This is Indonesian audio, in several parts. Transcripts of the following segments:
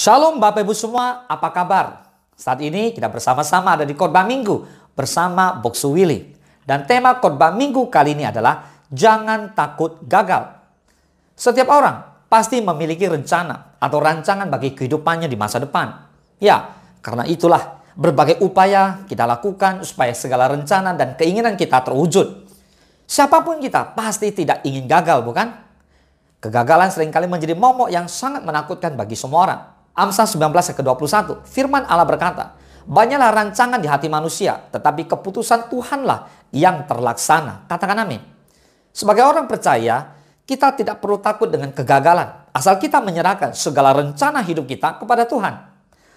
Shalom Bapak Ibu semua, apa kabar? Saat ini kita bersama-sama ada di Khotbah Minggu bersama Boksu Willy. Dan tema Khotbah Minggu kali ini adalah jangan takut gagal. Setiap orang pasti memiliki rencana atau rancangan bagi kehidupannya di masa depan. Ya, karena itulah berbagai upaya kita lakukan supaya segala rencana dan keinginan kita terwujud. Siapapun kita pasti tidak ingin gagal, bukan? Kegagalan seringkali menjadi momok yang sangat menakutkan bagi semua orang. Amsal 19 ayat ke-21, firman Allah berkata, banyaklah rancangan di hati manusia, tetapi keputusan Tuhanlah yang terlaksana. Katakan amin. Sebagai orang percaya, kita tidak perlu takut dengan kegagalan, asal kita menyerahkan segala rencana hidup kita kepada Tuhan.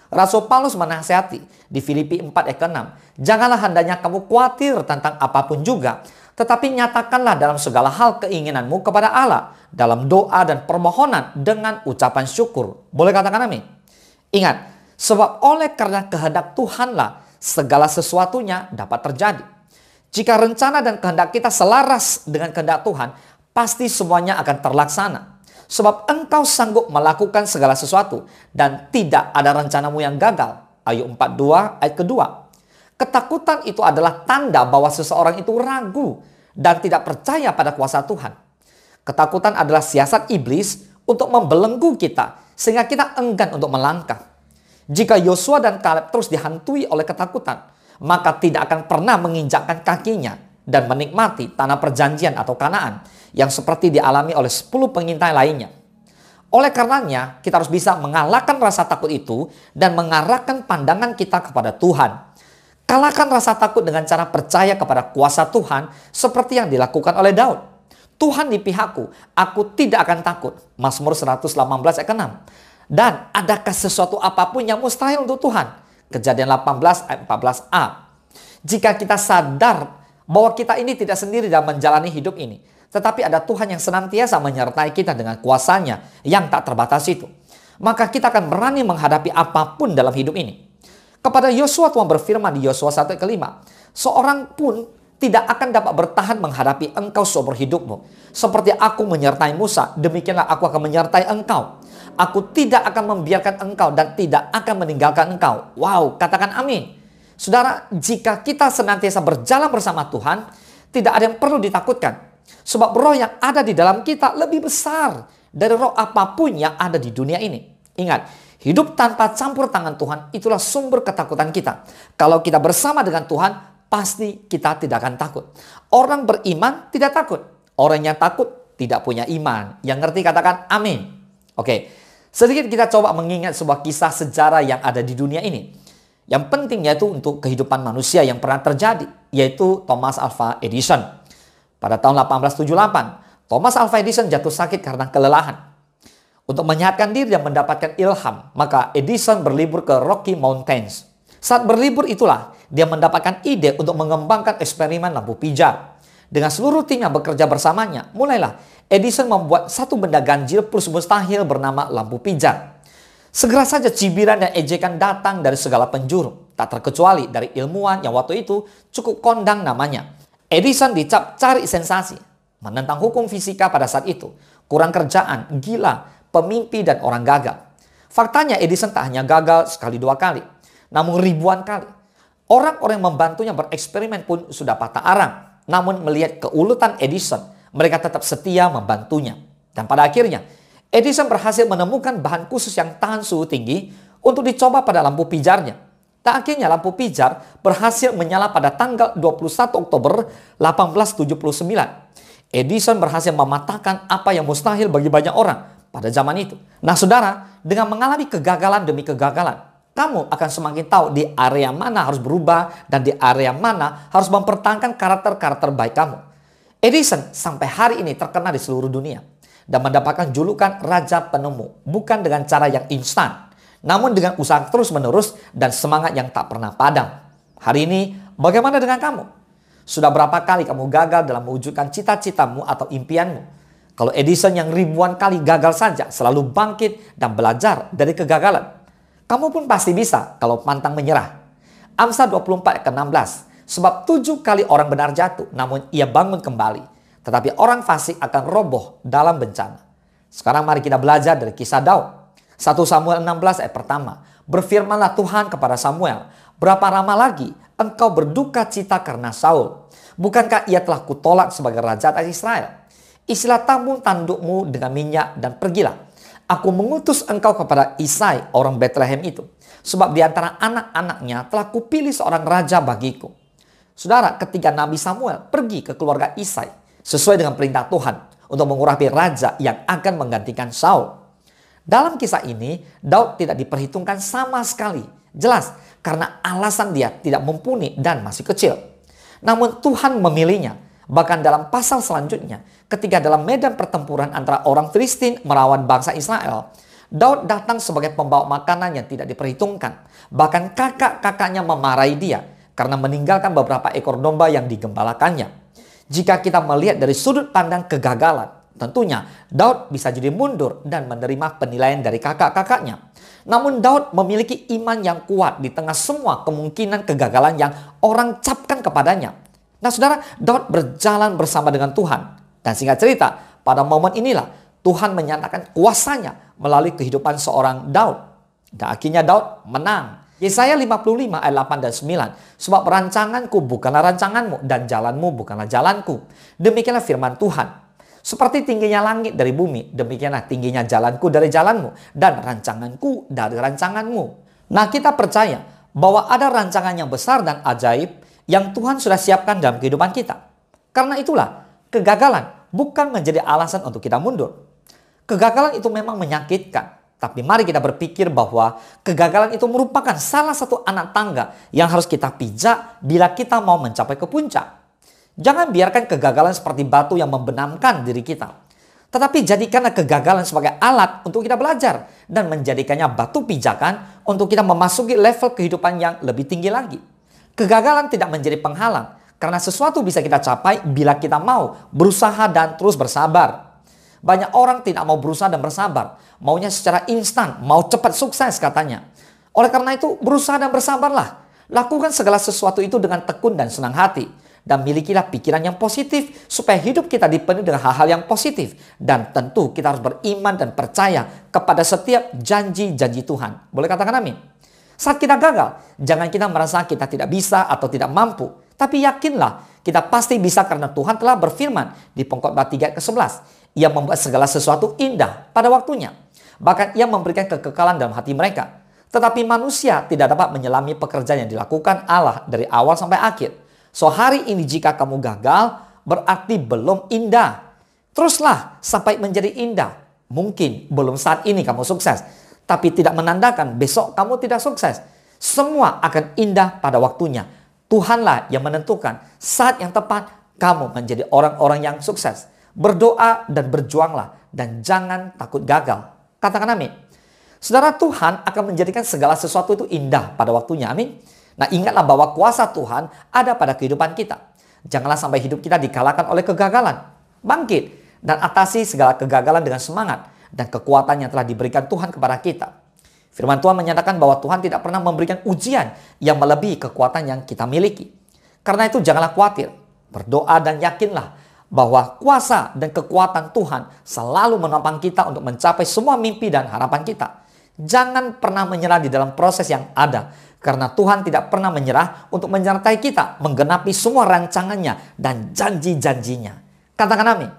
Rasul Paulus menasihati di Filipi 4 ayat ke-6, janganlah hendaknya kamu khawatir tentang apapun juga, tetapi nyatakanlah dalam segala hal keinginanmu kepada Allah dalam doa dan permohonan dengan ucapan syukur. Boleh katakan amin? Ingat, sebab oleh karena kehendak Tuhanlah segala sesuatunya dapat terjadi. Jika rencana dan kehendak kita selaras dengan kehendak Tuhan, pasti semuanya akan terlaksana. Sebab engkau sanggup melakukan segala sesuatu dan tidak ada rencanamu yang gagal. Ayub 42 ayat kedua. Ketakutan itu adalah tanda bahwa seseorang itu ragu dan tidak percaya pada kuasa Tuhan. Ketakutan adalah siasat iblis untuk membelenggu kita sehingga kita enggan untuk melangkah. Jika Yosua dan Kaleb terus dihantui oleh ketakutan, maka tidak akan pernah menginjakkan kakinya dan menikmati tanah perjanjian atau Kanaan yang seperti dialami oleh 10 pengintai lainnya. Oleh karenanya, kita harus bisa mengalahkan rasa takut itu dan mengarahkan pandangan kita kepada Tuhan. Kalahkan rasa takut dengan cara percaya kepada kuasa Tuhan seperti yang dilakukan oleh Daud. Tuhan di pihakku, aku tidak akan takut. Mazmur 118 ayat 6. Dan adakah sesuatu apapun yang mustahil untuk Tuhan? Kejadian 18 ayat 14a. Jika kita sadar bahwa kita ini tidak sendiri dalam menjalani hidup ini, tetapi ada Tuhan yang senantiasa menyertai kita dengan kuasanya yang tak terbatas itu, maka kita akan berani menghadapi apapun dalam hidup ini. Kepada Yosua Tuhan berfirman di Yosua 1 ayat ke-5, seorang pun tidak akan dapat bertahan menghadapi engkau seumur hidupmu. Seperti aku menyertai Musa, demikianlah aku akan menyertai engkau. Aku tidak akan membiarkan engkau dan tidak akan meninggalkan engkau. Wow, katakan amin. Saudara, jika kita senantiasa berjalan bersama Tuhan, tidak ada yang perlu ditakutkan. Sebab roh yang ada di dalam kita lebih besar dari roh apapun yang ada di dunia ini. Ingat, hidup tanpa campur tangan Tuhan itulah sumber ketakutan kita. Kalau kita bersama dengan Tuhan, pasti kita tidak akan takut. Orang beriman tidak takut. Orang yang takut tidak punya iman. Yang ngerti katakan amin. Oke, sedikit kita coba mengingat sebuah kisah sejarah yang ada di dunia ini. Yang penting yaitu untuk kehidupan manusia yang pernah terjadi, yaitu Thomas Alva Edison. Pada tahun 1878, Thomas Alva Edison jatuh sakit karena kelelahan. Untuk menyehatkan diri dan mendapatkan ilham, maka Edison berlibur ke Rocky Mountains. Saat berlibur itulah dia mendapatkan ide untuk mengembangkan eksperimen lampu pijar. Dengan seluruh tim yang bekerja bersamanya, mulailah Edison membuat satu benda ganjil plus mustahil bernama lampu pijar. Segera saja cibiran dan ejekan datang dari segala penjuru, tak terkecuali dari ilmuwan yang waktu itu cukup kondang namanya. Edison dicap cari sensasi, menentang hukum fisika pada saat itu, kurang kerjaan, gila, pemimpi dan orang gagal. Faktanya Edison tak hanya gagal sekali dua kali, namun ribuan kali. Orang-orang yang membantunya bereksperimen pun sudah patah arang. Namun melihat keulutan Edison, mereka tetap setia membantunya. Dan pada akhirnya, Edison berhasil menemukan bahan khusus yang tahan suhu tinggi untuk dicoba pada lampu pijarnya. Tak akhirnya lampu pijar berhasil menyala pada tanggal 21 Oktober 1879. Edison berhasil mematahkan apa yang mustahil bagi banyak orang pada zaman itu. Nah saudara, dengan mengalami kegagalan demi kegagalan, kamu akan semakin tahu di area mana harus berubah dan di area mana harus mempertahankan karakter-karakter baik kamu. Edison sampai hari ini terkenal di seluruh dunia dan mendapatkan julukan Raja Penemu, bukan dengan cara yang instan, namun dengan usaha terus-menerus dan semangat yang tak pernah padam. Hari ini, bagaimana dengan kamu? Sudah berapa kali kamu gagal dalam mewujudkan cita-citamu atau impianmu? Kalau Edison yang ribuan kali gagal saja selalu bangkit dan belajar dari kegagalan, kamu pun pasti bisa kalau pantang menyerah. Amsal 24 ayat ke-16. Sebab 7 kali orang benar jatuh, namun ia bangun kembali. Tetapi orang fasik akan roboh dalam bencana. Sekarang mari kita belajar dari kisah Daud. 1 Samuel 16 ayat pertama. Berfirmanlah Tuhan kepada Samuel, berapa lama lagi engkau berduka cita karena Saul? Bukankah ia telah kutolak sebagai raja atas Israel? Isilah tabung tandukmu dengan minyak dan pergilah. Aku mengutus engkau kepada Isai orang Bethlehem itu. Sebab di antara anak-anaknya telah kupilih seorang raja bagiku. Saudara, ketika Nabi Samuel pergi ke keluarga Isai sesuai dengan perintah Tuhan untuk mengurapi raja yang akan menggantikan Saul. Dalam kisah ini, Daud tidak diperhitungkan sama sekali. Jelas, karena alasan dia tidak mumpuni dan masih kecil. Namun Tuhan memilihnya. Bahkan dalam pasal selanjutnya, ketika dalam medan pertempuran antara orang Filistin melawan bangsa Israel, Daud datang sebagai pembawa makanan yang tidak diperhitungkan. Bahkan kakak-kakaknya memarahi dia karena meninggalkan beberapa ekor domba yang digembalakannya. Jika kita melihat dari sudut pandang kegagalan, tentunya Daud bisa jadi mundur dan menerima penilaian dari kakak-kakaknya. Namun Daud memiliki iman yang kuat di tengah semua kemungkinan kegagalan yang orang capkan kepadanya. Nah saudara, Daud berjalan bersama dengan Tuhan. Dan singkat cerita, pada momen inilah Tuhan menyatakan kuasanya melalui kehidupan seorang Daud. Dan akhirnya Daud menang. Yesaya 55 ayat 8 dan 9. Sebab rancanganku bukanlah rancanganmu dan jalanmu bukanlah jalanku. Demikianlah firman Tuhan. Seperti tingginya langit dari bumi, demikianlah tingginya jalanku dari jalanmu dan rancanganku dari rancanganmu. Nah kita percaya bahwa ada rancangan yang besar dan ajaib yang Tuhan sudah siapkan dalam kehidupan kita. Karena itulah, kegagalan bukan menjadi alasan untuk kita mundur. Kegagalan itu memang menyakitkan. Tapi mari kita berpikir bahwa kegagalan itu merupakan salah satu anak tangga yang harus kita pijak bila kita mau mencapai ke puncak. Jangan biarkan kegagalan seperti batu yang membenamkan diri kita. Tetapi jadikanlah kegagalan sebagai alat untuk kita belajar dan menjadikannya batu pijakan untuk kita memasuki level kehidupan yang lebih tinggi lagi. Kegagalan tidak menjadi penghalang karena sesuatu bisa kita capai bila kita mau berusaha dan terus bersabar. Banyak orang tidak mau berusaha dan bersabar, maunya secara instan, mau cepat sukses katanya. Oleh karena itu berusaha dan bersabarlah. Lakukan segala sesuatu itu dengan tekun dan senang hati. Dan milikilah pikiran yang positif supaya hidup kita dipenuhi dengan hal-hal yang positif. Dan tentu kita harus beriman dan percaya kepada setiap janji-janji Tuhan. Boleh katakan amin? Saat kita gagal, jangan kita merasa kita tidak bisa atau tidak mampu. Tapi yakinlah, kita pasti bisa karena Tuhan telah berfirman di Pengkhotbah 3 ayat ke-11. Ia membuat segala sesuatu indah pada waktunya. Bahkan ia memberikan kekekalan dalam hati mereka. Tetapi manusia tidak dapat menyelami pekerjaan yang dilakukan Allah dari awal sampai akhir. So hari ini jika kamu gagal, berarti belum indah. Teruslah sampai menjadi indah. Mungkin belum saat ini kamu sukses. Tapi tidak menandakan besok kamu tidak sukses. Semua akan indah pada waktunya. Tuhanlah yang menentukan saat yang tepat kamu menjadi orang-orang yang sukses. Berdoa dan berjuanglah dan jangan takut gagal. Katakan amin. Saudara, Tuhan akan menjadikan segala sesuatu itu indah pada waktunya. Amin. Nah ingatlah bahwa kuasa Tuhan ada pada kehidupan kita. Janganlah sampai hidup kita dikalahkan oleh kegagalan. Bangkit dan atasi segala kegagalan dengan semangat dan kekuatan yang telah diberikan Tuhan kepada kita. Firman Tuhan menyatakan bahwa Tuhan tidak pernah memberikan ujian yang melebihi kekuatan yang kita miliki. Karena itu janganlah khawatir. Berdoa dan yakinlah bahwa kuasa dan kekuatan Tuhan selalu menopang kita untuk mencapai semua mimpi dan harapan kita. Jangan pernah menyerah di dalam proses yang ada. Karena Tuhan tidak pernah menyerah untuk menyertai kita menggenapi semua rancangannya dan janji-janjinya. Katakan amin.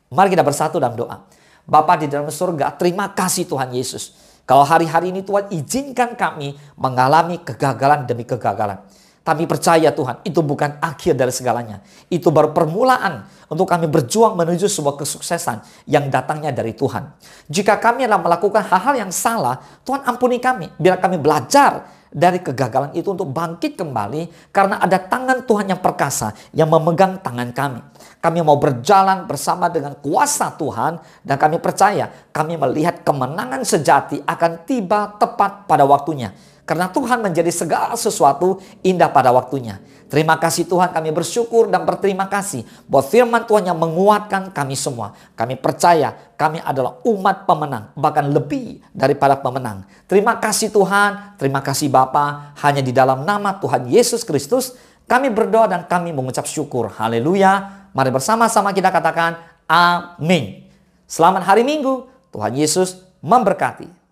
Mari kita bersatu dalam doa. Bapa di dalam surga, terima kasih Tuhan Yesus. Kalau hari-hari ini Tuhan izinkan kami mengalami kegagalan demi kegagalan. Kami percaya Tuhan, itu bukan akhir dari segalanya. Itu baru permulaan untuk kami berjuang menuju sebuah kesuksesan yang datangnya dari Tuhan. Jika kami adalah melakukan hal-hal yang salah, Tuhan ampuni kami. Biar kami belajar dari kegagalan itu untuk bangkit kembali karena ada tangan Tuhan yang perkasa yang memegang tangan kami. Kami mau berjalan bersama dengan kuasa Tuhan dan kami percaya kami melihat kemenangan sejati akan tiba tepat pada waktunya. Karena Tuhan menjadi segala sesuatu indah pada waktunya. Terima kasih Tuhan, kami bersyukur dan berterima kasih buat firman Tuhan yang menguatkan kami semua. Kami percaya kami adalah umat pemenang, bahkan lebih daripada pemenang. Terima kasih Tuhan, terima kasih Bapa. Hanya di dalam nama Tuhan Yesus Kristus kami berdoa dan kami mengucap syukur. Haleluya. Mari bersama-sama kita katakan amin. Selamat hari Minggu. Tuhan Yesus memberkati.